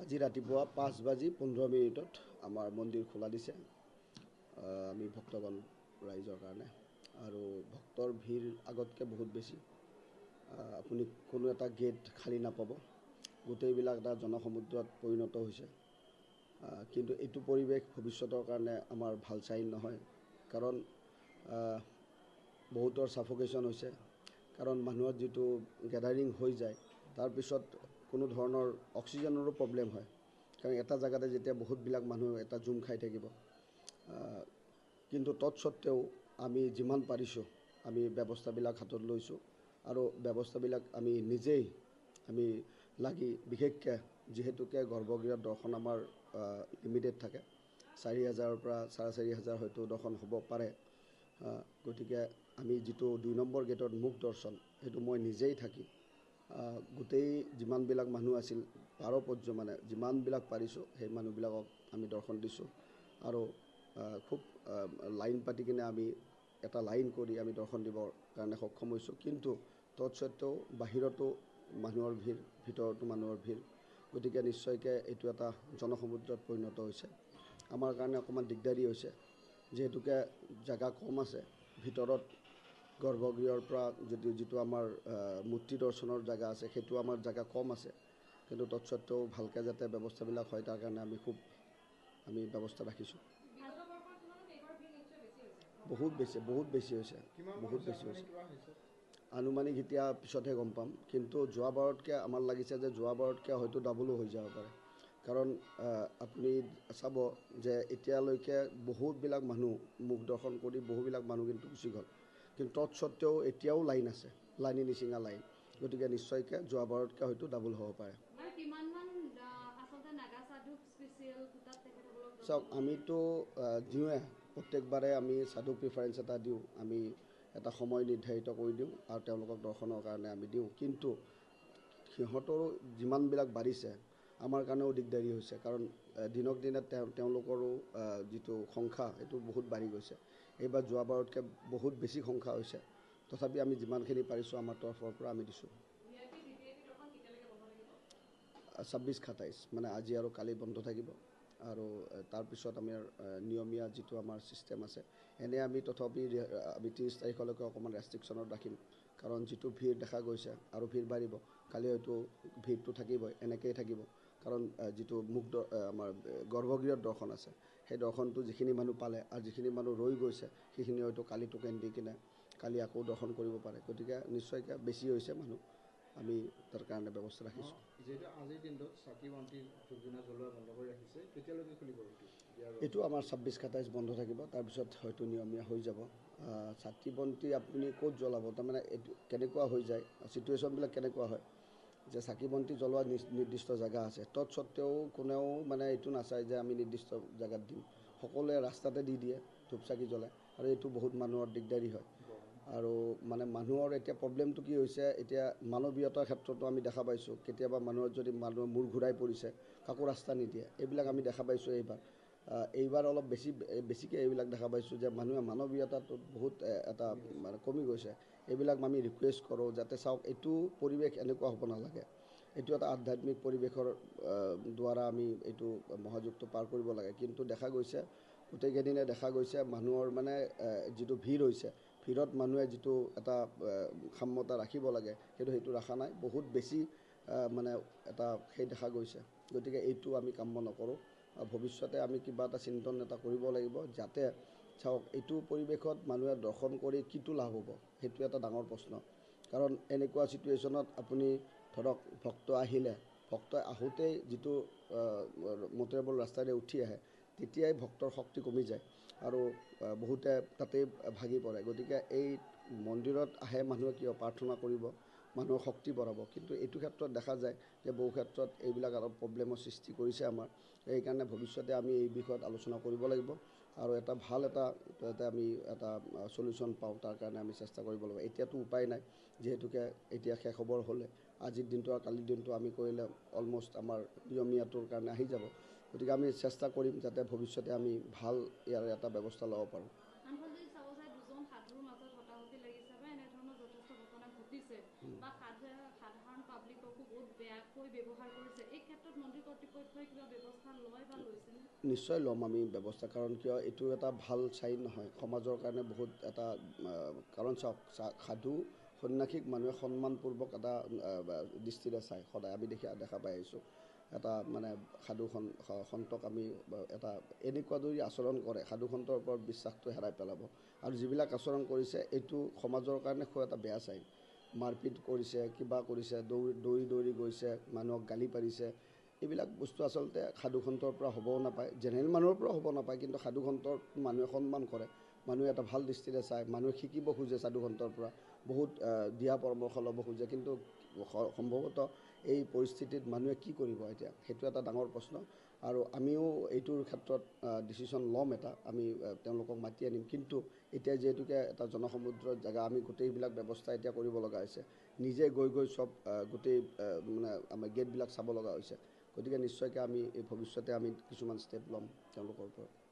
আজি ৰাতিপুৱা 5:15 আমাৰ মন্দিৰ খোলা দিছে আমি ভক্তগণ ৰাইজৰ কাৰণে আৰু ভক্তৰ ভিৰ আগতকৈ বহুত বেছি আপুনি কোনো এটা গেট খালী নাপাব গোটেইবিলাক এটা জনসমুদ্ৰত পৰিণত হৈছে কিন্তু এইটো পৰিৱেশ ভৱিষ্যতৰ কাৰণে আমাৰ ভাল চাইন নহয় কাৰণ বহুতৰ সাফোকেশ্যন হৈছে কাৰণ মানুহৰ যিটো গেদাৰিং হৈ যায় তাৰপিছত কোনো ধৰণৰ অক্সিজেনৰো প্ৰব্লেম হয় কাৰণ এটা জায়গাতে যেতিয়া বহুতবিলাক মানুহ এটা জুম খাই থাকিব কিন্তু তৎসত্ত্বেও আমি যিমান পাৰিছোঁ আমি ব্যৱস্থাবিলাক হাতত লৈছোঁ আৰু ব্যৱস্থাবিলাক আমি নিজেই আমি লাগি বিশেষকৈ যিহেতুকে গৰ্ভগৃহত দৰ্শন আমাৰ লিমিটেড থাকে 4,000 পৰা 4,500 হয়তো দৰ্শন হ'ব পাৰে গতিকে আমি যিটো 2 নম্বৰ গেটৰ মুখ দৰ্শন সেইটো মই নিজেই থাকি গোটেই যিমানবিলাক মানুহ আছিল 12 পৰ্যন্ত মানে যিমানবিলাক পাৰিছোঁ সেই মানুহবিলাকক আমি দৰ্শন দিছোঁ আৰু খুব লাইন পাতি কিনে আমি এটা লাইন কৰি আমি দৰ্শন দিবৰ কাৰণে সক্ষম হৈছোঁ কিন্তু তৎসত্ত্বেও বাহিৰতো মানুহৰ ভিৰ ভিতৰতো মানুহৰ ভিৰ গতিকে নিশ্চয়কৈ এইটো এটা জনসমুদ্ৰত পৰিণত হৈছে আমাৰ কাৰণে অকণমান দিগদাৰী হৈছে যিহেতুকে জাগা কম আছে ভিতৰত গৰ্ভগৃহৰ পৰা যিটো আমাৰ মূৰ্তি দৰ্শনৰ জাগা আছে সেইটো আমাৰ জাগা কম আছে কিন্তু তৎসত্ত্বেও ভালকৈ যাতে ব্যৱস্থাবিলাক হয় তাৰ কাৰণে আমি ব্যৱস্থা ৰাখিছোঁ বহুত বেছি হৈছে আনুমানিক এতিয়া পিছতহে গম পাম কিন্তু যোৱা বাৰতকৈ আমাৰ লাগিছে যে যোৱা বাৰতকৈ হয়তো ডাবলো হৈ যাব পাৰে কাৰণ আপুনি চাব যে এতিয়ালৈকে বহুতবিলাক মানুহ মুখ দৰ্শন কৰি বহুবিলাক মানুহ কিন্তু গুচি গ'ল কিন্তু তৎসত্ত্বেও এতিয়াও লাইন আছে লাইনী নিচিঙা লাইন গতিকে নিশ্চয়কৈ যোৱা বাৰতকৈ হয়তো ডাবল হ'ব পাৰে চাওক আমিতো দিওঁৱে প্ৰত্যেকবাৰে আমি সাধুক প্ৰিফাৰেঞ্চ এটা দিওঁ আমি এটা সময় নিৰ্ধাৰিত কৰি দিওঁ আৰু তেওঁলোকক দৰ্শনৰ কাৰণে আমি দিওঁ কিন্তু সিহঁতৰো যিমানবিলাক বাঢ়িছে আমাৰ কাৰণেও দিগদাৰী হৈছে কাৰণ দিনক দিনে তেওঁলোকৰো যিটো সংখ্যা সেইটো বহুত বাঢ়ি গৈছে এইবাৰ যোৱা বাৰতকৈ বহুত বেছি সংখ্যা হৈছে তথাপি আমি যিমানখিনি পাৰিছোঁ আমাৰ তৰফৰ পৰা আমি দিছোঁ 26-27 মানে আজি আৰু কালি বন্ধ থাকিব আৰু তাৰপিছত আমাৰ নিয়মীয়া যিটো আমাৰ ছিষ্টেম আছে এনে আমি তথাপি আমি 30 তাৰিখলৈকে অকণমান ৰেষ্ট্ৰিকশ্যনত ৰাখিম কাৰণ যিটো ভিৰ দেখা গৈছে আৰু ভিৰ বাঢ়িব কালি হয়তো ভিৰটো থাকিবই এনেকৈয়ে থাকিব কাৰণ যিটো মুখ আমাৰ গৰ্ভগৃহত দৰ্শন আছে সেই দৰ্শনটো যিখিনি মানুহ পালে আৰু যিখিনি মানুহ ৰৈ গৈছে সেইখিনি হয়তো কালি টোকেন দি কিনে কালি আকৌ দৰ্শন কৰিব পাৰে গতিকে নিশ্চয়কৈ বেছি হৈছে মানুহ আমি তাৰ কাৰণে ব্যৱস্থা ৰাখিছোঁ যেটা আজিৰ দিনটোত চাকি বন্তি ধূপধূনা জ্বলোৱা বন্ধ কৰি ৰাখিছে কেতিয়ালৈকে খুলিব এইটো আমাৰ 26-27 বন্ধ থাকিব তাৰপিছত হয়তো নিয়মীয়া হৈ যাব চাকি বন্তি আপুনি ক'ত জ্বলাব তাৰমানে এইটো কেনেকুৱা হৈ যায় চিটুৱেশ্যনবিলাক কেনেকুৱা হয় যে চাকি বন্তি জ্বলোৱা নিৰ্দিষ্ট জেগা আছে তৎসত্ত্বেও কোনেও মানে এইটো নাচায় যে আমি নিৰ্দিষ্ট জেগাত দিম সকলোৱে ৰাস্তাতে দি দিয়ে ধূপ চাকি জ্বলায় আৰু এইটো বহুত মানুহৰ দিগদাৰী হয় আৰু মানে মানুহৰ এতিয়া প্ৰব্লেমটো কি হৈছে এতিয়া মানৱীয়তাৰ ক্ষেত্ৰতো আমি দেখা পাইছোঁ কেতিয়াবা মানুহৰ যদি মানুহৰ মূৰ ঘূৰাই পৰিছে কাকো ৰাস্তা নিদিয়ে এইবিলাক আমি দেখা পাইছোঁ এইবাৰ অলপ বেছিকৈ এইবিলাক দেখা পাইছোঁ যে মানুহে মানৱীয়তাটো বহুত এটা মানে কমি গৈছে এইবিলাক আমি ৰিকুৱেষ্ট কৰোঁ যাতে চাওক এইটো পৰিৱেশ এনেকুৱা হ'ব নালাগে এইটো এটা আধ্যাত্মিক পৰিৱেশৰ দ্বাৰা আমি এইটো মহাযুগটো পাৰ কৰিব লাগে কিন্তু দেখা গৈছে গোটেইকেইদিনে দেখা গৈছে মানুহৰ মানে যিটো ভিৰ হৈছে ভিৰত মানুহে যিটো এটা সাম্যতা ৰাখিব লাগে সেইটো ৰখা নাই বহুত বেছি মানে এটা সেই দেখা গৈছে গতিকে এইটো আমি কাম্য নকৰোঁ ভৱিষ্যতে আমি কিবা এটা চিন্তন এটা কৰিব লাগিব যাতে চাওক এইটো পৰিৱেশত মানুহে দৰ্শন কৰি কিটো লাভ হ'ব সেইটো এটা ডাঙৰ প্ৰশ্ন কাৰণ এনেকুৱা চিটুৱেশ্যনত আপুনি ধৰক ভক্ত আহিলে ভক্তই আহোঁতেই যিটো মটৰেবল ৰাস্তাৰে উঠি আহে তেতিয়াই ভক্তৰ শক্তি কমি যায় আৰু বহুতে তাতেই ভাগি পৰে গতিকে এই মন্দিৰত আহে মানুহে কিয় প্ৰাৰ্থনা কৰিব মানুহৰ শক্তি বঢ়াব কিন্তু এইটো ক্ষেত্ৰত দেখা যায় যে বহু ক্ষেত্ৰত এইবিলাক অলপ প্ৰব্লেমৰ সৃষ্টি কৰিছে আমাৰ সেইকাৰণে ভৱিষ্যতে আমি এই বিষয়ত আলোচনা কৰিব লাগিব আৰু এটা ভাল যাতে আমি এটা সলিউশ্যন পাওঁ তাৰ কাৰণে আমি চেষ্টা কৰিব লাগিব এতিয়াতো উপায় নাই যিহেতুকে এতিয়া শেষ হ'বৰ হ'লে আজিৰ দিনটো আৰু কালিৰ দিনটো আমি কৰিলে অলমষ্ট আমাৰ নিয়মীয়াটোৰ কাৰণে আহি যাব গতিকে আমি চেষ্টা কৰিম যাতে ভৱিষ্যতে আমি ভাল ইয়াৰ এটা ব্যৱস্থা ল'ব পাৰোঁ বা সাধাৰণ পাব্লিককো বহুত বেয়াকৈ ব্যৱহাৰ কৰিছে, এই ক্ষেত্ৰত মন্ত্ৰী কৰ্তৃপক্ষই কিবা ব্যৱস্থা লয় বা লৈছেনে? নিশ্চয় ল'ম আমি ব্যৱস্থা, কাৰণ কিয় এইটো এটা ভাল চাইন নহয় সমাজৰ কাৰণে। বহুত এটা কাৰণ চাওক, সাধু সন্যাসীক মানুহে সন্মানপূৰ্বক এটা দৃষ্টিৰে চায় সদায়। আমি দেখা পাই আহিছোঁ এটা মানে সাধু সন্তক আমি এটা এনেকুৱা দৰে আচৰণ কৰে, সাধু সন্তৰ ওপৰত বিশ্বাসটো হেৰাই পেলাব। আৰু যিবিলাক আচৰণ কৰিছে এইটো সমাজৰ কাৰণে খুব এটা বেয়া চাইন। মাৰপিট কৰিছে, কিবা কৰিছে, দৌৰি গৈছে, মানুহক গালি পাৰিছে, এইবিলাক বস্তু আচলতে সাধু সন্তৰ পৰা হ'বও নাপায়, জেনেৰেল মানুহৰ পৰা হ'ব নাপায়। কিন্তু সাধু সন্তৰ মানুহে সন্মান কৰে, মানুহে এটা ভাল দৃষ্টিৰে চায়, মানুহে শিকিব খোজে সাধু সন্তৰ পৰা, বহুত দিহা পৰামৰ্শ ল'ব খোজে। কিন্তু সম্ভৱতঃ এই পৰিস্থিতিত মানুহে কি কৰিব এতিয়া, সেইটো এটা ডাঙৰ প্ৰশ্ন। আৰু আমিও এইটোৰ ক্ষেত্ৰত ডিচিশ্যন ল'ম এটা, আমি তেওঁলোকক মাতি আনিম। কিন্তু এতিয়া যিহেতুকে এটা জনসমুদ্ৰৰ জেগা, আমি গোটেইবিলাক ব্যৱস্থা এতিয়া কৰিব লগা হৈছে, নিজে গৈ চব গোটেই মানে আমাৰ গেটবিলাক চাব লগা হৈছে। গতিকে নিশ্চয়কৈ আমি এই ভৱিষ্যতে আমি কিছুমান ষ্টেপ ল'ম তেওঁলোকৰ ওপৰত।